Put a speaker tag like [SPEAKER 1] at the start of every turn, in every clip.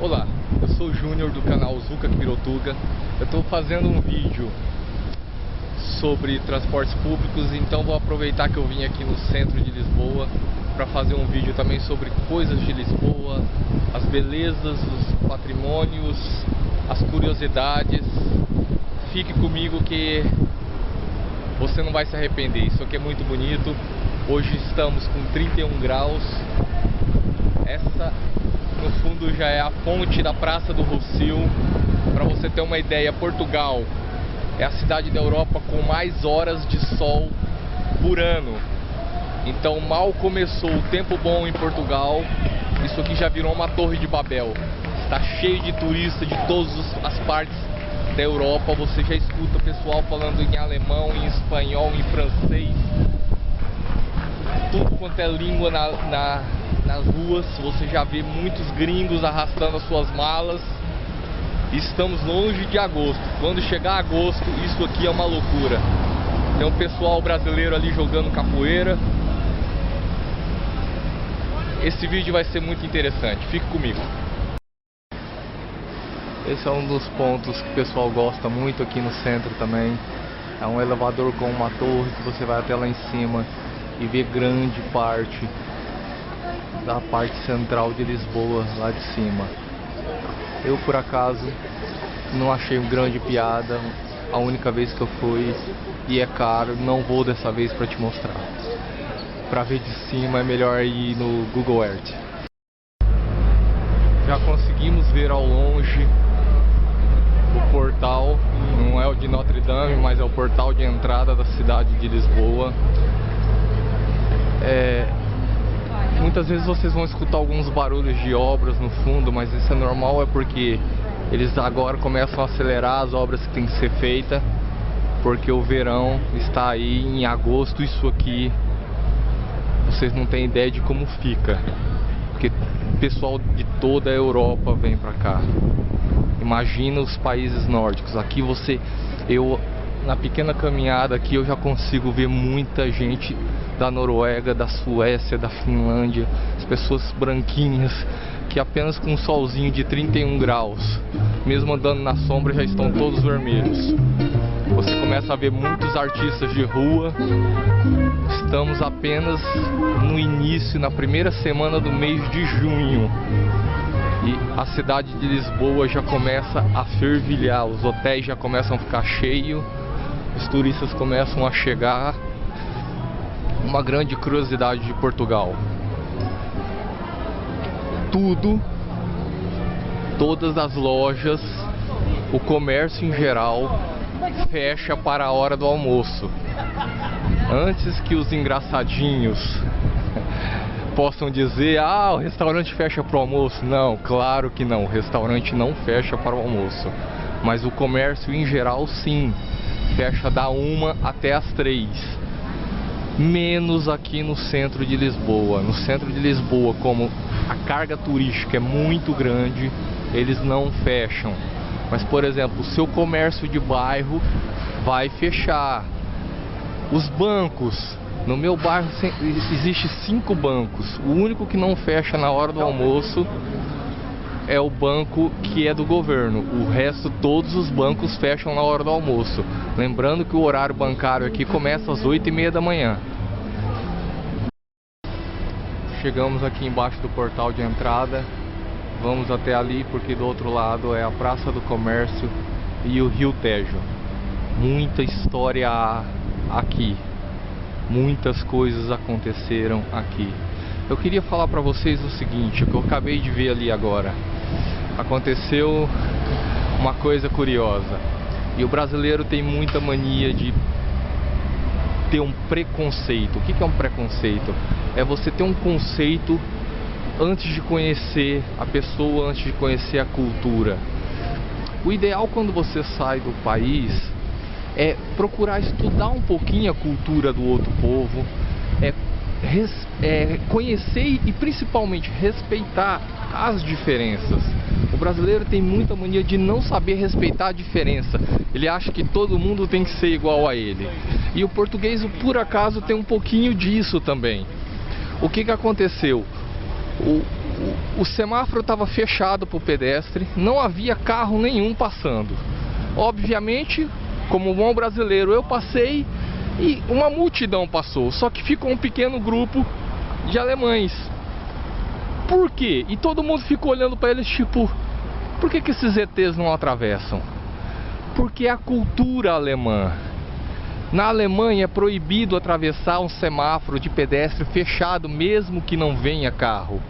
[SPEAKER 1] Olá, eu sou o Júnior do canal Zuca Pirotuga. Eu estou fazendo um vídeo sobre transportes públicos, então vou aproveitar que eu vim aqui no centro de Lisboa para fazer um vídeo também sobre coisas de Lisboa, as belezas, os patrimônios, as curiosidades. Fique comigo que você não vai se arrepender, isso aqui é muito bonito. Hoje estamos com 31 graus. Essa no fundo já é a fonte da Praça do Rossio. Para você ter uma ideia, Portugal é a cidade da Europa com mais horas de sol por ano. Então mal começou o tempo bom em Portugal, isso aqui já virou uma torre de Babel. Está cheio de turistas de todas as partes da Europa. Você já escuta o pessoal falando em alemão, em espanhol, em francês, tudo quanto é língua nas ruas. Você já vê muitos gringos arrastando as suas malas. Estamos longe de agosto. Quando chegar agosto, isso aqui é uma loucura. Tem um pessoal brasileiro ali jogando capoeira. Esse vídeo vai ser muito interessante, fique comigo. Esse é um dos pontos que o pessoal gosta muito aqui no centro também. É um elevador com uma torre que você vai até lá em cima e vê grande parte da parte central de Lisboa lá de cima. Eu por acaso não achei uma grande piada a única vez que eu fui, e é caro, não vou dessa vez para te mostrar. Para ver de cima é melhor ir no Google Earth. Já conseguimos ver ao longe o portal, não é o de Notre Dame, mas é o portal de entrada da cidade de Lisboa. Muitas vezes vocês vão escutar alguns barulhos de obras no fundo, mas isso é normal, é porque eles agora começam a acelerar as obras que tem que ser feitas, porque o verão está aí em agosto. Isso aqui vocês não têm ideia de como fica, porque o pessoal de toda a Europa vem pra cá. Imagina os países nórdicos. Aqui na pequena caminhada aqui eu já consigo ver muita gente da Noruega, da Suécia, da Finlândia, as pessoas branquinhas que apenas com um solzinho de 31 graus, mesmo andando na sombra, já estão todos vermelhos. Você começa a ver muitos artistas de rua. Estamos apenas no início, na primeira semana do mês de junho, e a cidade de Lisboa já começa a fervilhar, os hotéis já começam a ficar cheios, os turistas começam a chegar. Uma grande curiosidade de Portugal: todas as lojas, o comércio em geral fecha para a hora do almoço. Antes que os engraçadinhos possam dizer, o restaurante fecha para o almoço. Não, claro que não, o restaurante não fecha para o almoço, mas o comércio em geral sim, fecha da 1 até as 3. Menos aqui no centro de Lisboa. No centro de Lisboa, como a carga turística é muito grande, eles não fecham. Mas, por exemplo, o seu comércio de bairro vai fechar. Os bancos, no meu bairro existe 5 bancos. O único que não fecha na hora do almoço é o banco que é do governo. O resto, todos os bancos fecham na hora do almoço. Lembrando que o horário bancário aqui começa às 8h30 da manhã. Chegamos aqui embaixo do portal de entrada. Vamos até ali porque do outro lado é a Praça do Comércio e o Rio Tejo. Muita história aqui. Muitas coisas aconteceram aqui. Eu queria falar para vocês o seguinte, o que eu acabei de ver ali agora. Aconteceu uma coisa curiosa. E o brasileiro tem muita mania de ter um preconceito. O que é um preconceito? É você ter um conceito antes de conhecer a pessoa, antes de conhecer a cultura. O ideal quando você sai do país é procurar estudar um pouquinho a cultura do outro povo, conhecer e principalmente respeitar as diferenças. O brasileiro tem muita mania de não saber respeitar a diferença. Ele acha que todo mundo tem que ser igual a ele. E o português, por acaso, tem um pouquinho disso também. O que aconteceu? o semáforo estava fechado para o pedestre, não havia carro nenhum passando. Obviamente, como bom brasileiro, eu passei e uma multidão passou, só que ficou um pequeno grupo de alemães. Por quê? E todo mundo ficou olhando para eles tipo, por que esses ETs não atravessam? Porque é a cultura alemã. Na Alemanha é proibido atravessar um semáforo de pedestre fechado, mesmo que não venha carro.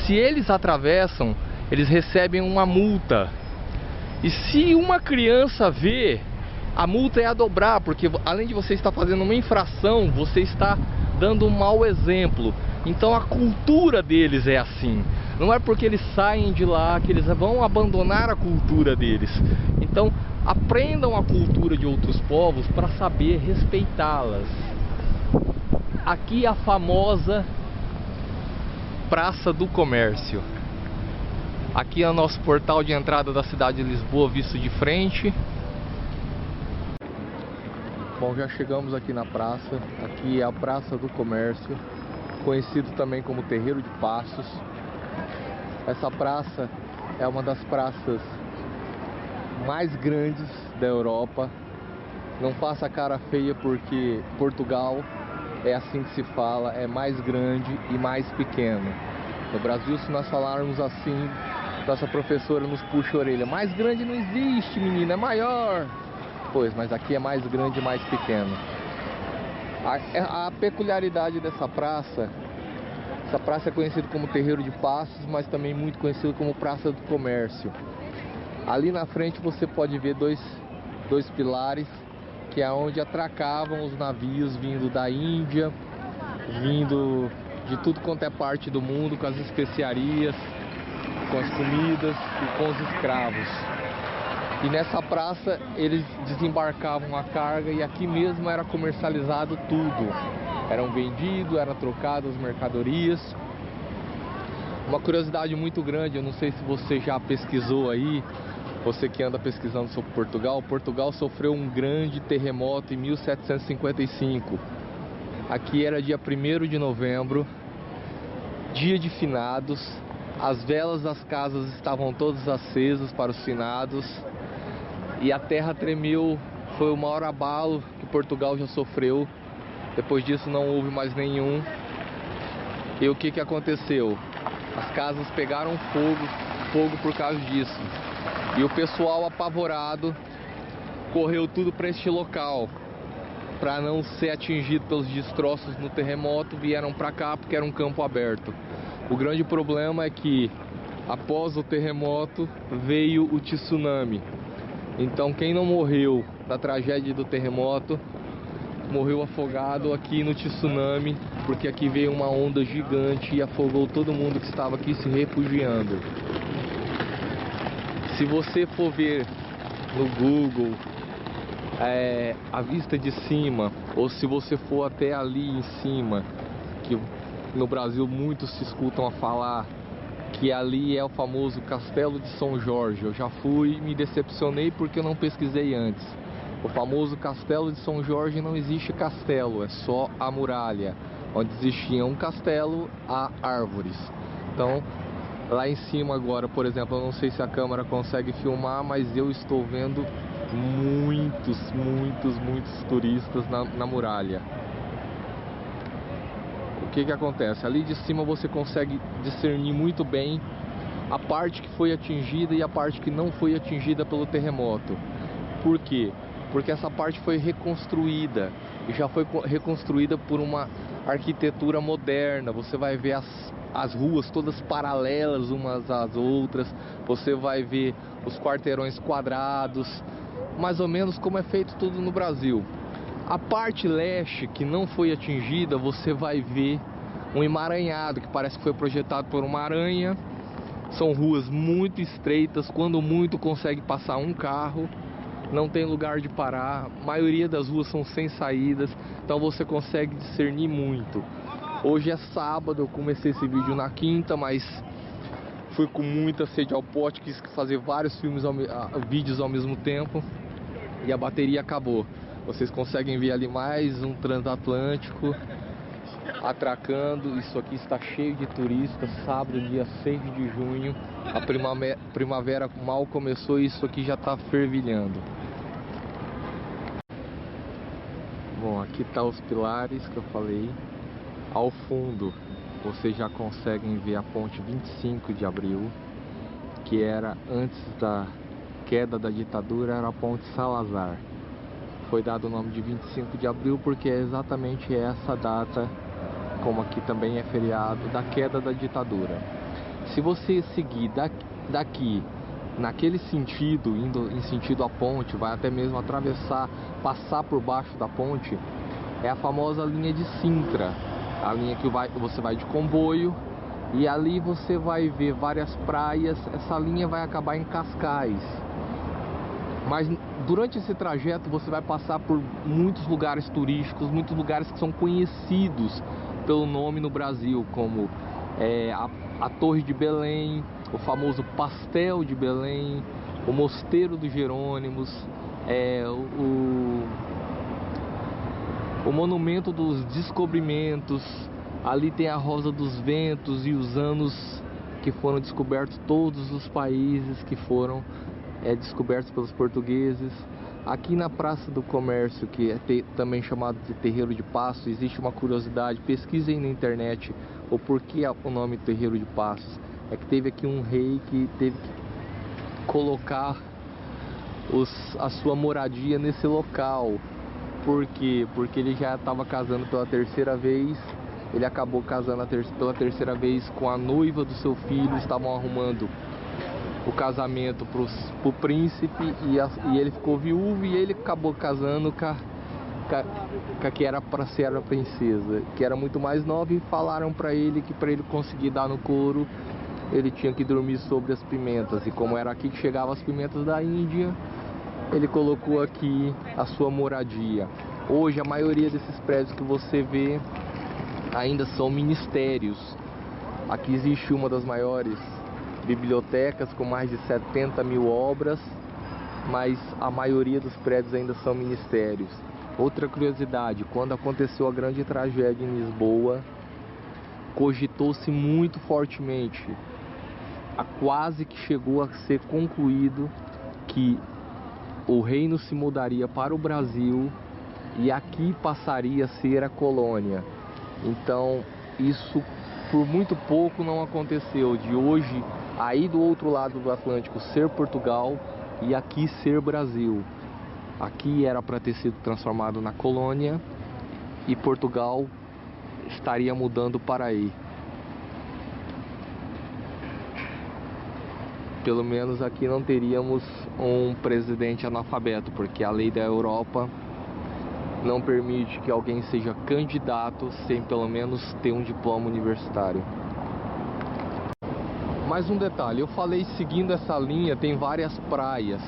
[SPEAKER 1] Se eles atravessam, eles recebem uma multa. E se uma criança vê, a multa é a dobrar, porque além de você estar fazendo uma infração, você está dando um mau exemplo. Então a cultura deles é assim. Não é porque eles saem de lá que eles vão abandonar a cultura deles. Então aprendam a cultura de outros povos para saber respeitá-las. Aqui a famosa Praça do Comércio. Aqui é o nosso portal de entrada da cidade de Lisboa, visto de frente. Bom, já chegamos aqui na praça. Aqui é a Praça do Comércio, conhecido também como Terreiro de Passos. Essa praça é uma das praças mais grandes da Europa. Não faça cara feia, porque Portugal é assim que se fala, é mais grande e mais pequeno. No Brasil, se nós falarmos assim, nossa professora nos puxa a orelha: mais grande não existe, menina, é maior. Pois, mas aqui é mais grande e mais pequeno. A peculiaridade dessa praça, essa praça é conhecida como Terreiro de Passos, mas também muito conhecida como Praça do Comércio. Ali na frente você pode ver dois pilares, que é onde atracavam os navios vindo da Índia, vindo de tudo quanto é parte do mundo, com as especiarias, com as comidas e com os escravos. E nessa praça eles desembarcavam a carga e aqui mesmo era comercializado tudo. Eram vendidos, eram trocadas as mercadorias. Uma curiosidade muito grande, eu não sei se você já pesquisou aí, você que anda pesquisando sobre Portugal. Portugal sofreu um grande terremoto em 1755. Aqui era dia 1º de novembro, dia de finados. As velas das casas estavam todas acesas para os finados. E a terra tremeu, foi o maior abalo que Portugal já sofreu. Depois disso não houve mais nenhum. E o que aconteceu? As casas pegaram fogo por causa disso. E o pessoal apavorado correu tudo para este local. Para não ser atingido pelos destroços no terremoto, vieram para cá porque era um campo aberto. O grande problema é que após o terremoto veio o tsunami. Então quem não morreu na tragédia do terremoto, morreu afogado aqui no tsunami, porque aqui veio uma onda gigante e afogou todo mundo que estava aqui se refugiando. Se você for ver no Google a vista de cima, ou se você for até ali em cima, que no Brasil muitos se escutam a falar que ali é o famoso Castelo de São Jorge. Eu já fui e me decepcionei porque eu não pesquisei antes. O famoso Castelo de São Jorge não existe castelo, é só a muralha. Onde existia um castelo, há árvores. Então, lá em cima agora, por exemplo, eu não sei se a câmera consegue filmar, mas eu estou vendo muitos turistas na muralha. O que acontece? Ali de cima você consegue discernir muito bem a parte que foi atingida e a parte que não foi atingida pelo terremoto. Por quê? Porque essa parte foi reconstruída e já foi reconstruída por uma arquitetura moderna. Você vai ver as ruas todas paralelas umas às outras, você vai ver os quarteirões quadrados, mais ou menos como é feito tudo no Brasil. A parte leste que não foi atingida, você vai ver um emaranhado que parece que foi projetado por uma aranha. São ruas muito estreitas, quando muito consegue passar um carro, não tem lugar de parar, a maioria das ruas são sem saídas, então você consegue discernir muito. Hoje é sábado, eu comecei esse vídeo na quinta, mas fui com muita sede ao pote, quis fazer vários vídeos ao mesmo tempo e a bateria acabou. Vocês conseguem ver ali mais um transatlântico atracando. Isso aqui está cheio de turistas. Sábado, dia 6 de junho. A primavera mal começou e isso aqui já está fervilhando. Bom, aqui tá os pilares que eu falei. Ao fundo vocês já conseguem ver a ponte 25 de abril, que era antes da queda da ditadura, era a ponte Salazar. Foi dado o nome de 25 de abril porque é exatamente essa data, como aqui também é feriado, da queda da ditadura. Se você seguir daqui naquele sentido, indo em sentido à ponte, vai até mesmo atravessar, passar por baixo da ponte, é a famosa linha de Sintra, a linha que você vai de comboio, e ali você vai ver várias praias. Essa linha vai acabar em Cascais, mas durante esse trajeto você vai passar por muitos lugares turísticos, muitos lugares que são conhecidos pelo nome no Brasil, como a Torre de Belém, o famoso Pastel de Belém, o Mosteiro dos Jerônimos, o Monumento dos Descobrimentos. Ali tem a Rosa dos Ventos e os anos que foram descobertos, todos os países que foram descobertos pelos portugueses. Aqui na Praça do Comércio, que é também chamado de Terreiro de Passos, existe uma curiosidade. Pesquisem na internet o porquê o nome Terreiro de Passos. É que teve aqui um rei que teve que colocar a sua moradia nesse local. Por quê? Porque ele já estava casando pela terceira vez. Ele acabou casando pela terceira vez com a noiva do seu filho. Estavam arrumando o casamento pro príncipe, e ele ficou viúvo, e ele acabou casando com a que era para ser a princesa, que era muito mais nova, e falaram para ele que para ele conseguir dar no couro, ele tinha que dormir sobre as pimentas. E como era aqui que chegavam as pimentas da Índia, ele colocou aqui a sua moradia. Hoje a maioria desses prédios que você vê ainda são ministérios. Aqui existe uma das maiores bibliotecas com mais de 70 mil obras, mas a maioria dos prédios ainda são ministérios. Outra curiosidade: quando aconteceu a grande tragédia em Lisboa, cogitou-se muito fortemente, quase que chegou a ser concluído, que o reino se mudaria para o Brasil e aqui passaria a ser a colônia. Então isso por muito pouco não aconteceu, de hoje aí do outro lado do Atlântico ser Portugal e aqui ser Brasil. Aqui era para ter sido transformado na colônia e Portugal estaria mudando para aí. Pelo menos aqui não teríamos um presidente analfabeto, porque a lei da Europa não permite que alguém seja candidato sem pelo menos ter um diploma universitário. Mais um detalhe: eu falei seguindo essa linha tem várias praias.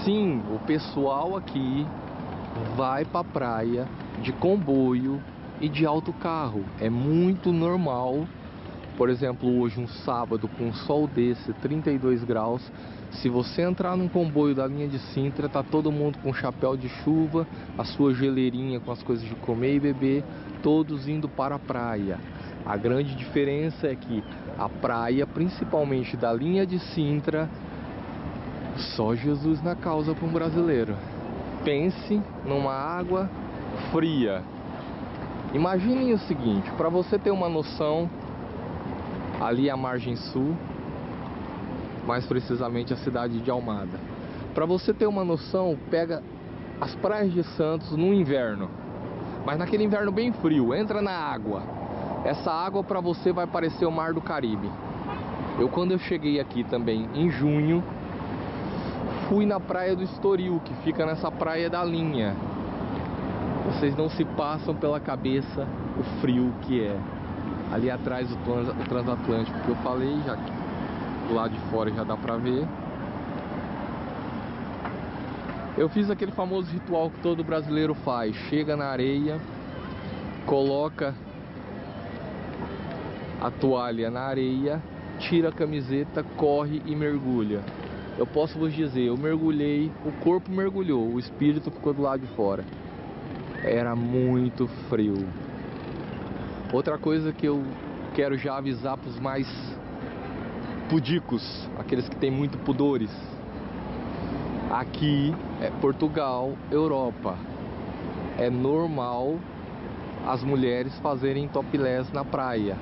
[SPEAKER 1] Sim, o pessoal aqui vai pra praia de comboio e de autocarro. É muito normal. Por exemplo, hoje um sábado com um sol desse, 32 graus, se você entrar num comboio da linha de Sintra, tá todo mundo com chapéu de chuva, a sua geleirinha com as coisas de comer e beber, todos indo para a praia. A grande diferença é que a praia, principalmente da linha de Sintra, só Jesus na causa para um brasileiro. Pense numa água fria. Imaginem o seguinte, para você ter uma noção, ali é a margem sul, mais precisamente a cidade de Almada. Para você ter uma noção, pega as praias de Santos no inverno, mas naquele inverno bem frio, entra na água. Essa água para você vai parecer o Mar do Caribe. Quando eu cheguei aqui também em junho, fui na praia do Estoril, que fica nessa praia da linha. Vocês não se passam pela cabeça o frio que é. Ali atrás o transatlântico que eu falei, já que do lado de fora já dá pra ver. Eu fiz aquele famoso ritual que todo brasileiro faz: chega na areia, coloca a toalha na areia, tira a camiseta, corre e mergulha. Eu posso vos dizer, eu mergulhei, o corpo mergulhou, o espírito ficou do lado de fora. Era muito frio. Outra coisa que eu quero já avisar para os mais pudicos, aqueles que têm muito pudores. Aqui é Portugal, Europa. É normal as mulheres fazerem topless na praia.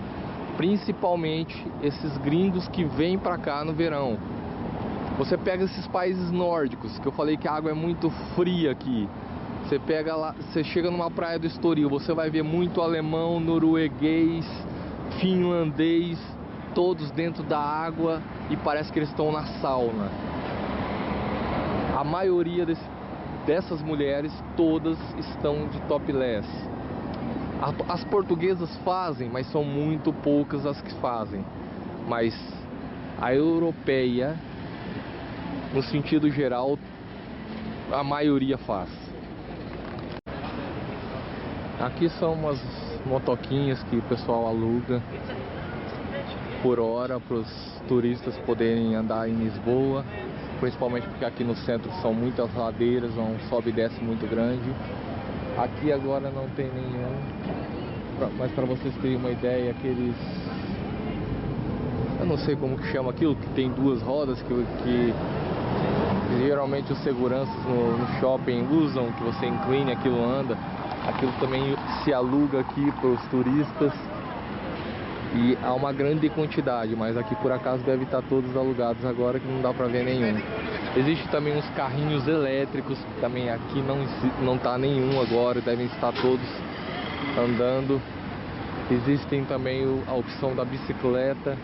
[SPEAKER 1] Principalmente esses gringos que vêm pra cá no verão. Você pega esses países nórdicos, que eu falei que a água é muito fria aqui. Você pega lá, você chega numa praia do Estoril, você vai ver muito alemão, norueguês, finlandês, todos dentro da água e parece que eles estão na sauna. A maioria dessas mulheres, todas estão de topless. As portuguesas fazem, mas são muito poucas as que fazem. Mas a europeia, no sentido geral, a maioria faz. Aqui são umas motoquinhas que o pessoal aluga por hora para os turistas poderem andar em Lisboa, principalmente porque aqui no centro são muitas ladeiras, um sobe e desce muito grande. Aqui agora não tem nenhum, mas para vocês terem uma ideia, aqueles, eu não sei como que chama aquilo, que tem duas rodas que geralmente os seguranças no shopping usam, que você inclina e aquilo anda. Aquilo também se aluga aqui para os turistas e há uma grande quantidade, mas aqui por acaso deve estar todos alugados agora, que não dá para ver nenhum. Existe também uns carrinhos elétricos, também aqui não está nenhum agora, devem estar todos andando. Existem também a opção da bicicleta.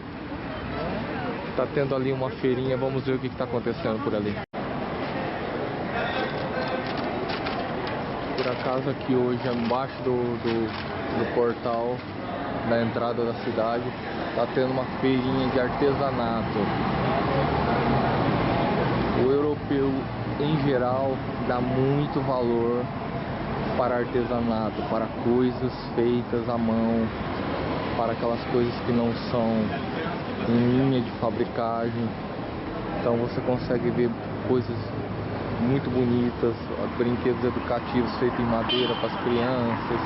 [SPEAKER 1] Está tendo ali uma feirinha, vamos ver o que está acontecendo por ali. Por acaso aqui hoje, embaixo do portal da entrada da cidade, está tendo uma feirinha de artesanato. O europeu em geral dá muito valor para artesanato, para coisas feitas à mão, para aquelas coisas que não são em linha de fabricagem. Então você consegue ver coisas muito bonitas, brinquedos educativos feitos em madeira para as crianças,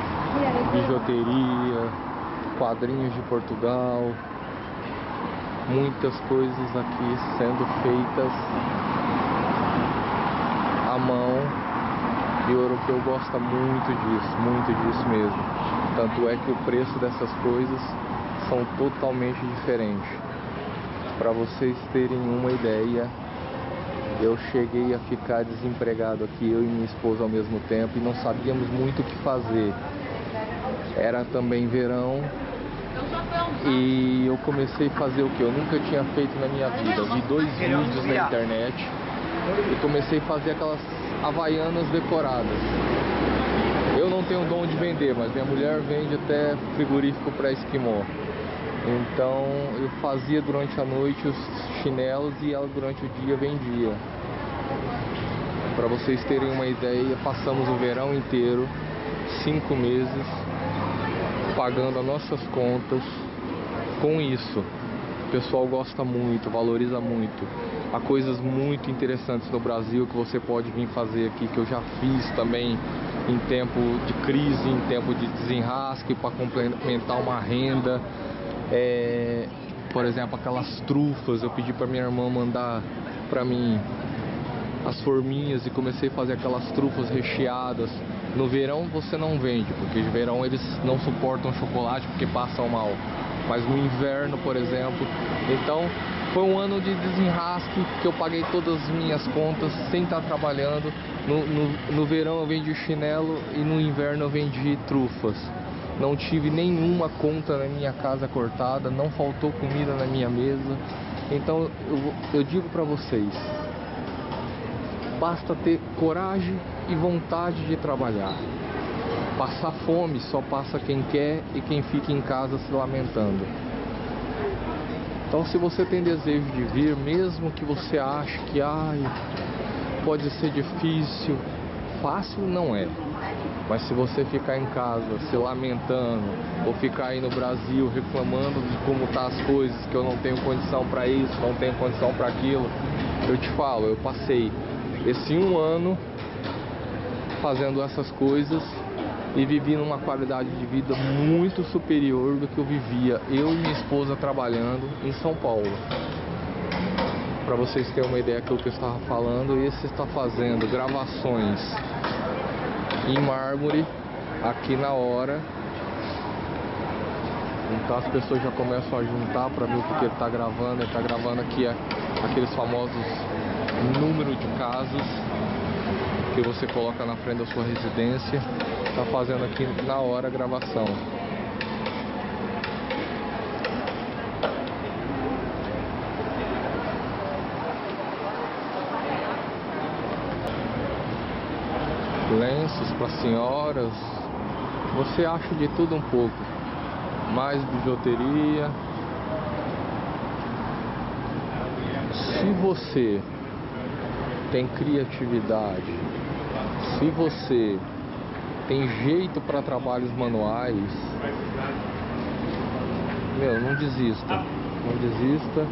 [SPEAKER 1] bijuteria, quadrinhos de Portugal, muitas coisas aqui sendo feitas à mão, e o europeu gosta muito disso mesmo. Tanto é que o preço dessas coisas são totalmente diferentes. Para vocês terem uma ideia, eu cheguei a ficar desempregado aqui, eu e minha esposa ao mesmo tempo, e não sabíamos muito o que fazer. Era também verão e eu comecei a fazer o que eu nunca tinha feito na minha vida. Vi 2 vídeos na internet e comecei a fazer aquelas havaianas decoradas. Eu não tenho dom de vender, mas minha mulher vende até frigorífico para esquimó. Então eu fazia durante a noite os chinelos e ela durante o dia vendia. Para vocês terem uma ideia, passamos o verão inteiro, 5 meses, pagando as nossas contas com isso. O pessoal gosta muito, valoriza muito. Há coisas muito interessantes no Brasil que você pode vir fazer aqui, que eu já fiz também em tempo de crise, em tempo de desenrasque, para complementar uma renda. Por exemplo, aquelas trufas, eu pedi para minha irmã mandar para mim as forminhas e comecei a fazer aquelas trufas recheadas. No verão você não vende, porque no verão eles não suportam chocolate porque passam mal, mas no inverno, por exemplo. Então foi um ano de desenrasque que eu paguei todas as minhas contas sem estar trabalhando. No verão eu vendi chinelo e no inverno eu vendi trufas. Não tive nenhuma conta na minha casa cortada, não faltou comida na minha mesa. Então eu digo para vocês, basta ter coragem e vontade de trabalhar. Passar fome só passa quem quer e quem fica em casa se lamentando. Então se você tem desejo de vir, mesmo que você ache que pode ser difícil, fácil não é. Mas se você ficar em casa se lamentando, ou ficar aí no Brasil reclamando de como tá as coisas, que eu não tenho condição para isso, não tenho condição para aquilo, eu te falo, eu passei esse 1 ano fazendo essas coisas e vivi numa qualidade de vida muito superior do que eu vivia, eu e minha esposa, trabalhando em São Paulo. Para vocês terem uma ideia do que eu estava falando, esse está fazendo gravações em mármore aqui na hora. Então as pessoas já começam a juntar para ver o que ele está gravando. Ele está gravando aqui aqueles famosos número de casos que você coloca na frente da sua residência. Está fazendo aqui na hora a gravação. Lenços para senhoras, você acha de tudo um pouco, mais bijuteria. Se você tem criatividade, se você tem jeito para trabalhos manuais, meu, não desista, não desista.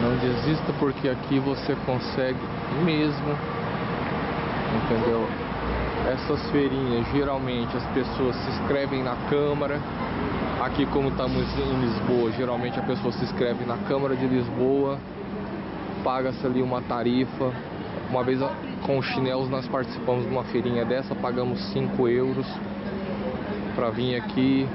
[SPEAKER 1] Não desista, porque aqui você consegue mesmo, entendeu? Essas feirinhas, geralmente as pessoas se inscrevem na Câmara. Aqui, como estamos em Lisboa, geralmente a pessoa se inscreve na Câmara de Lisboa, paga-se ali uma tarifa. Uma vez com os chinelos nós participamos de uma feirinha dessa, pagamos 5 euros para vir aqui.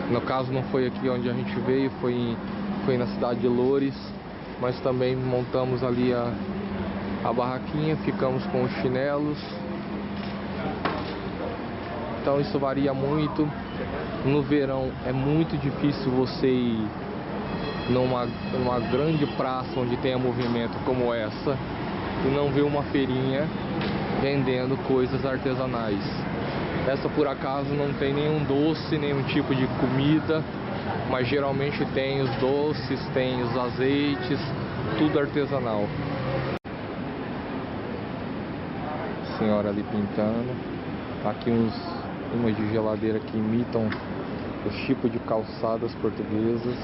[SPEAKER 1] No caso não foi aqui onde a gente veio, foi na cidade de Loures. Mas também montamos ali a barraquinha, ficamos com os chinelos. Então isso varia muito. No verão é muito difícil você ir numa grande praça onde tenha movimento como essa e não ver uma feirinha vendendo coisas artesanais. Essa por acaso não tem nenhum doce, nenhum tipo de comida, mas geralmente tem os doces, tem os azeites, tudo artesanal. Senhora ali pintando. Aqui umas de geladeira que imitam os tipos de calçadas portuguesas.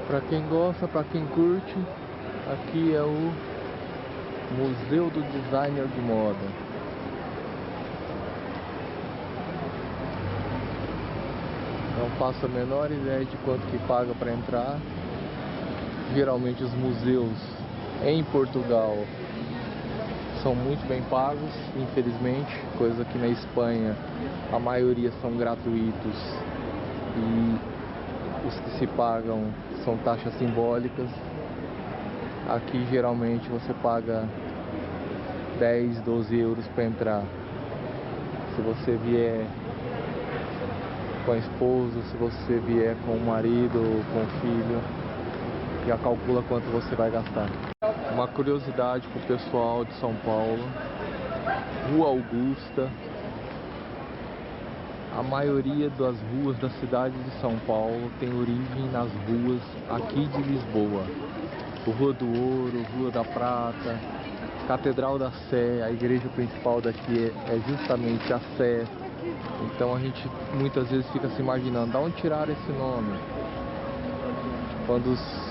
[SPEAKER 1] Para quem gosta, para quem curte, aqui é o Museu do Designer de Moda. Não faço a menor ideia de quanto que paga para entrar. Geralmente os museus em Portugal são muito bem pagos, infelizmente, coisa que na Espanha a maioria são gratuitos e os que se pagam são taxas simbólicas. Aqui geralmente você paga 10, 12 euros para entrar. Se você vier com a esposa, se você vier com o marido ou com o filho, já calcula quanto você vai gastar. Uma curiosidade para o pessoal de São Paulo: Rua Augusta. A maioria das ruas da cidade de São Paulo tem origem nas ruas aqui de Lisboa. Rua do Ouro, Rua da Prata, Catedral da Sé. A igreja principal daqui é justamente a Sé. Então a gente muitas vezes fica se imaginando, de onde tiraram esse nome? Quando os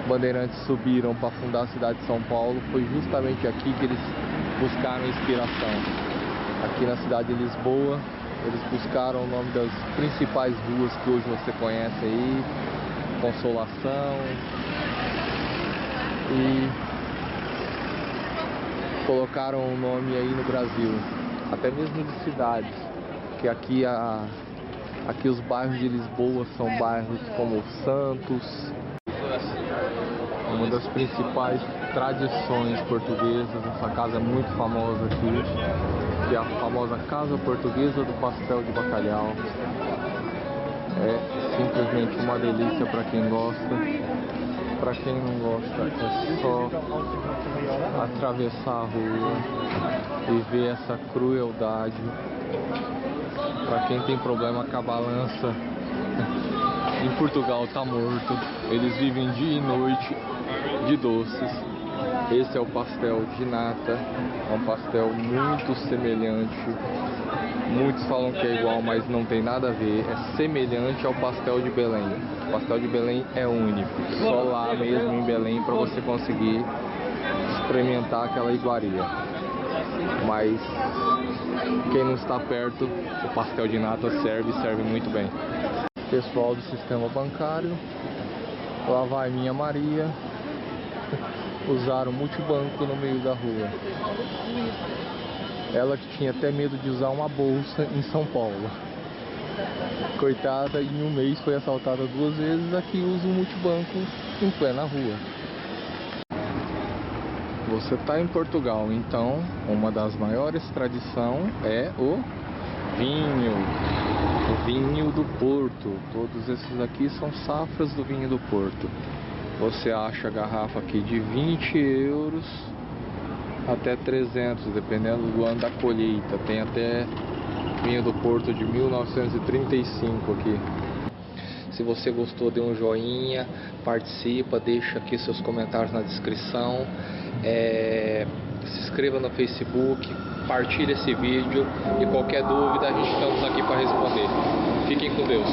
[SPEAKER 1] bandeirantes subiram para fundar a cidade de São Paulo, foi justamente aqui que eles buscaram inspiração. Aqui na cidade de Lisboa, eles buscaram o nome das principais ruas que hoje você conhece aí, Consolação, e colocaram o nome aí no Brasil, até mesmo de cidades, que aqui os bairros de Lisboa são bairros como Santos. Uma das principais tradições portuguesas, essa casa é muito famosa aqui, que é a famosa Casa Portuguesa do Pastel de Bacalhau. É simplesmente uma delícia para quem gosta. Para quem não gosta, é só atravessar a rua e ver essa crueldade. Para quem tem problema com a balança, em Portugal tá morto. Eles vivem dia e noite de doces. Esse é o pastel de nata, é um pastel muito semelhante. Muitos falam que é igual, mas não tem nada a ver. É semelhante ao pastel de Belém. O pastel de Belém é único, só lá mesmo em Belém para você conseguir experimentar aquela iguaria. Mas quem não está perto, o pastel de nata serve muito bem. Pessoal do sistema bancário, lá vai minha Maria. Usaram multibanco no meio da rua. Ela que tinha até medo de usar uma bolsa em São Paulo. Coitada, em um mês foi assaltada 2 vezes, aqui usa um multibanco em plena rua. Você está em Portugal, então uma das maiores tradições é o vinho do Porto. Todos esses aqui são safras do vinho do Porto. Você acha a garrafa aqui de 20 euros até 300, dependendo do ano da colheita. Tem até vinho do Porto de 1935 aqui. Se você gostou, dê um joinha, participa, deixa aqui seus comentários na descrição, se inscreva no Facebook, partilhe esse vídeo e qualquer dúvida a gente estamos aqui para responder. Fiquem com Deus.